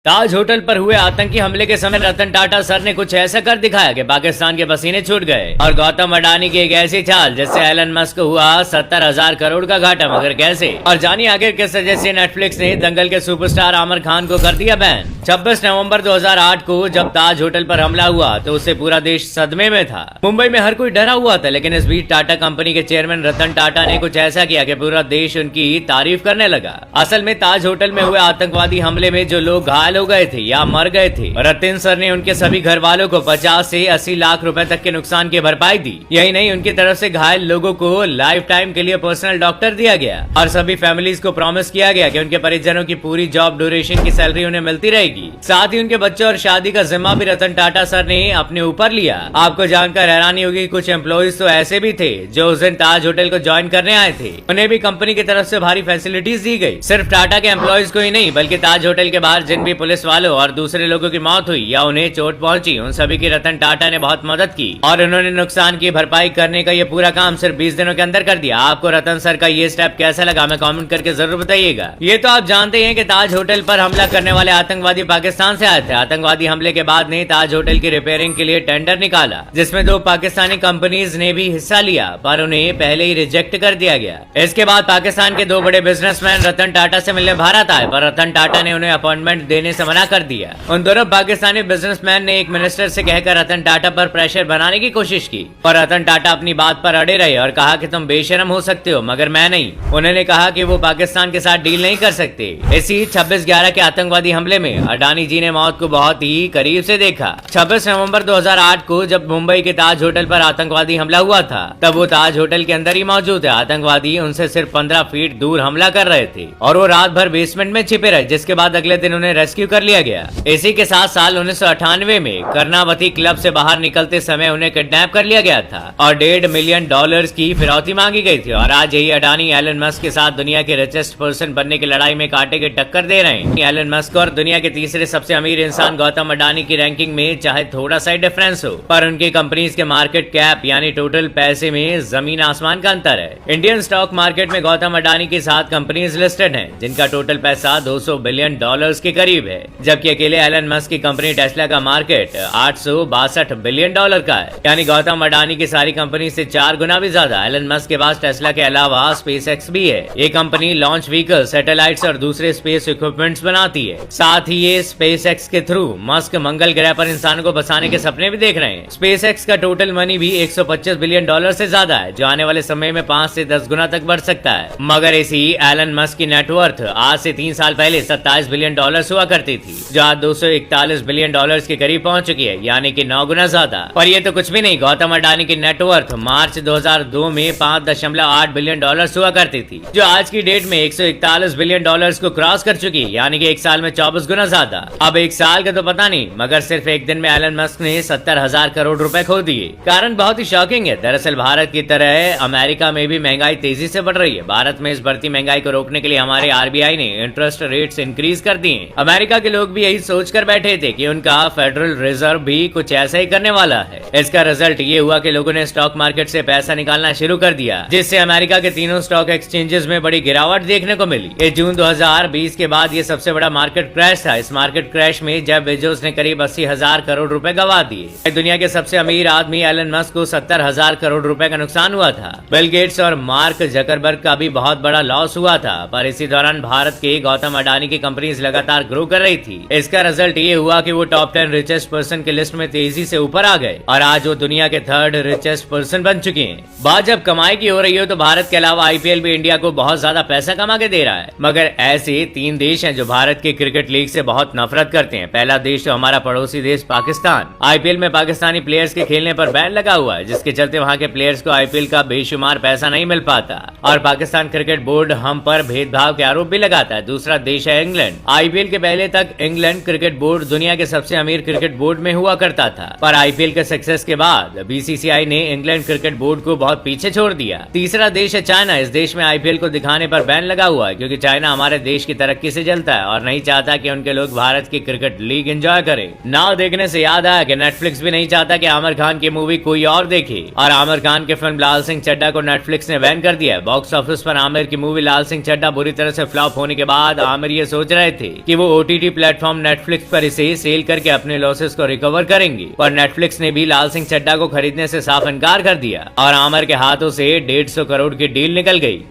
ताज hotel पर हुए आतंकी हमले के समय रतन टाटा सर ने कुछ ऐसा कर दिखाया कि पाकिस्तान के पसीने छूट गए और गौतम अडानी की एक ऐसी चाल जिससे एलन मस्क को हुआ 70,000 करोड़ का घाटा। मगर कैसे? और जानिए आखिर किस वजह से नेटफ्लिक्स ने दंगल के सुपरस्टार आमिर खान को कर दिया बैन। 26 नवंबर 2008 को जब ताज होटल पर हमला हुआ तो उससे पूरा देश सदमे में था। मुंबई में हर कोई डरा हुआ था, लेकिन इस बीच टाटा कंपनी के चेयरमैन रतन टाटा ने कुछ ऐसा किया कि पूरा देश उनकी तारीफ करने लगा। असल में ताज होटल में हुए आतंकवादी हमले में जो लोग घायल हो गए थे या मर गए थे, रतन सर ने उनके सभी घर वालों को 50 से 80 लाख रुपए तक के नुकसान की भरपाई दी। यही नहीं, उनकी तरफ से घायल लोगों को लाइफ टाइम के लिए पर्सनल डॉक्टर दिया गया और सभी फैमिलीज को प्रॉमिस किया गया कि उनके परिजनों की पूरी जॉब ड्यूरेशन की सैलरी उन्हें मिलती रहेगी। साथ ही उनके बच्चों और शादी का जिम्मा भी रतन टाटा सर ने अपने ऊपर लिया। आपको जानकर हैरानी होगी, कुछ एम्प्लॉइज तो ऐसे भी थे जो उस दिन ताज होटल को ज्वाइन करने आए थे, उन्हें भी कंपनी की तरफ से भारी फैसिलिटीज दी गई। सिर्फ टाटा के एम्प्लॉइज को ही नहीं, बल्कि ताज होटल के बाहर जिन भी पुलिस वालों और दूसरे लोगों की मौत हुई या उन्हें चोट पहुंची, उन सभी की रतन टाटा ने बहुत मदद की और उन्होंने नुकसान की भरपाई करने का ये पूरा काम सिर्फ 20 दिनों के अंदर कर दिया। आपको रतन सर का ये स्टेप कैसा लगा, हमें कमेंट करके जरूर बताइएगा। ये तो आप जानते हैं कि ताज होटल पर हमला करने वाले आतंकवादी पाकिस्तान से आए थे। आतंकवादी हमले के बाद ने ताज होटल की रिपेयरिंग के लिए टेंडर निकाला, जिसमें 2 पाकिस्तानी कंपनीज ने भी हिस्सा लिया, पर उन्हें पहले ही रिजेक्ट कर दिया गया। इसके बाद पाकिस्तान के 2 बड़े बिजनेसमैन रतन टाटा से मिलने भारत आए, पर रतन टाटा ने उन्हें अपॉइंटमेंट देने से मना कर दिया। उन दोनों पाकिस्तानी बिजनेसमैन ने एक मिनिस्टर से कहकर रतन टाटा पर प्रेशर बनाने की कोशिश की, पर रतन टाटा अपनी बात पर अड़े रहे और कहा कि तुम बेशरम हो सकते हो मगर मैं नहीं। उन्होंने कहा कि वो पाकिस्तान के साथ डील नहीं कर सकते। इसी 26/11 के आतंकवादी हमले में अडानी जी ने मौत को बहुत ही करीब से देखा। 26 नवंबर 2008 को जब मुंबई के ताज होटल पर आतंकवादी हमला हुआ था, तब वो ताज होटल के अंदर ही मौजूद है। आतंकवादी उनसे सिर्फ 15 फीट दूर हमला कर रहे थे और वो रात भर बेसमेंट में छिपे रहे, जिसके बाद अगले दिन उन्हें रेस्क्यू कर लिया गया। इसी के साथ साल 1998 में कर्नावती क्लब से बाहर निकलते समय उन्हें किडनैप कर लिया गया था और $1.5 मिलियन की फिरौती मांगी गई थी। और आज यही अडानी एलन मस्क के साथ दुनिया के रिचेस्ट पर्सन बनने की लड़ाई में कांटे की टक्कर दे रहे हैं। एलन मस्क और दुनिया के तीसरे सबसे अमीर इंसान गौतम अडानी की रैंकिंग में चाहे थोड़ा सा डिफरेंस हो, पर उनकी कंपनीज के मार्केट कैप यानी टोटल पैसे में जमीन आसमान का अंतर है। इंडियन स्टॉक मार्केट में गौतम अडानी की 7 कंपनीज लिस्टेड हैं, जिनका टोटल पैसा $200 बिलियन के करीब है, जबकि अकेले एलन मस्क की कंपनी टेस्ला का मार्केट $862 बिलियन का है, यानी गौतम अडानी की सारी कंपनी से 4 गुना भी ज्यादा। एलन मस्क के पास टेस्ला के अलावा स्पेसएक्स भी है। ये कंपनी लॉन्च व्हीकल, सैटेलाइट्स और दूसरे स्पेस इक्विपमेंट्स बनाती है। साथ ही ये स्पेसएक्स के थ्रू मस्क मंगल ग्रह पर इंसानों को बसाने के सपने भी देख रहे हैं। स्पेसएक्स का टोटल मनी भी $125 बिलियन से ज्यादा है, जो आने वाले समय में 5 से 10 गुना तक बढ़ सकता है। मगर इसी एलन मस्क की नेटवर्थ आज से 3 साल पहले $27 बिलियन हुआ करती थी, जो आज $241 बिलियन के करीब पहुंच चुकी है, यानी कि 9 गुना ज्यादा। पर ये तो कुछ भी नहीं, गौतम अडानी की नेटवर्थ मार्च 2002 में $5.8 बिलियन हुआ करती थी, जो आज की डेट में $141 बिलियन को क्रॉस कर चुकी है, यानी कि 1 साल में 24 गुना ज्यादा। अब 1 साल का तो पता नहीं, मगर सिर्फ एक दिन में एलन मस्क ने 70,000 करोड़ रुपए खो दिए। कारण बहुत ही शॉकिंग है। दरअसल भारत की तरह अमेरिका में भी महंगाई तेजी से बढ़ रही है। भारत में इस बढ़ती महंगाई को रोकने के लिए हमारे आरबीआई ने इंटरेस्ट रेट्स इंक्रीज कर दिए। अमेरिका के लोग भी यही सोच कर बैठे थे कि उनका फेडरल रिजर्व भी कुछ ऐसा ही करने वाला है। इसका रिजल्ट ये हुआ कि लोगों ने स्टॉक मार्केट से पैसा निकालना शुरू कर दिया, जिससे अमेरिका के तीनों स्टॉक एक्सचेंजेस में बड़ी गिरावट देखने को मिली। ये जून 2020 के बाद ये सबसे बड़ा मार्केट क्रैश था। इस मार्केट क्रैश में जेफ बेजोस ने करीब 80,000 करोड़ रुपए गवा दिए। दुनिया के सबसे अमीर आदमी एलन मस्क को 70,000 करोड़ रुपए का नुकसान हुआ था। बिल गेट्स और मार्क जकरबर्ग का भी बहुत बड़ा लॉस हुआ था। पर इसी दौरान भारत के गौतम अडानी की कंपनीज लगातार ग्रो कर रही थी। इसका रिजल्ट ये हुआ कि वो टॉप 10 रिचेस्ट पर्सन की लिस्ट में तेजी से ऊपर आ गए और आज वो दुनिया के 3rd रिचेस्ट पर्सन बन चुके हैं। बात जब कमाई की हो रही हो तो भारत के अलावा आईपीएल भी इंडिया को बहुत ज्यादा पैसा कमा के दे रहा है। मगर ऐसे 3 देश हैं जो भारत के क्रिकेट लीग से बहुत नफरत करते हैं। पहला देश तो हमारा पड़ोसी देश पाकिस्तान। आईपीएल में पाकिस्तानी प्लेयर्स के खेलने पर बैन लगा हुआ है, जिसके चलते वहाँ के प्लेयर्स को आईपीएल का बेशुमार पैसा नहीं मिल पाता और पाकिस्तान क्रिकेट बोर्ड हम पर भेदभाव के आरोप भी लगाता है। दूसरा देश है इंग्लैंड। आईपीएल के पहले तक इंग्लैंड क्रिकेट बोर्ड दुनिया के सबसे अमीर क्रिकेट बोर्ड में हुआ करता था, पर आईपीएल के सक्सेस के बाद बीसीसीआई ने इंग्लैंड क्रिकेट बोर्ड को बहुत पीछे छोड़ दिया। तीसरा देश है चाइना। इस देश में आईपीएल को दिखाने पर बैन लगा हुआ है, क्योंकि चाइना हमारे देश की तरक्की से जलता है और नहीं चाहता कि उनके लोग भारत की क्रिकेट लीग एंजॉय करें। नाव देखने से याद आया कि नेटफ्लिक्स भी नहीं चाहता कि आमिर खान की मूवी कोई और देखे और आमिर खान की फिल्म लाल सिंह चड्ढा को नेटफ्लिक्स ने बैन कर दिया है। बॉक्स ऑफिस पर आमिर की मूवी लाल सिंह चड्ढा बुरी तरह से फ्लॉप होने के बाद आमिर ये सोच रहे थे कि वो OTT OTT प्लेटफॉर्म नेटफ्लिक्स पर इसे सेल करके अपने लॉसेस को रिकवर करेंगी। पर नेटफ्लिक्स ने भी लाल सिंह चड्ढा को खरीदने से साफ इनकार कर दिया और आमिर के हाथों से 150 करोड़ की डील निकल गई।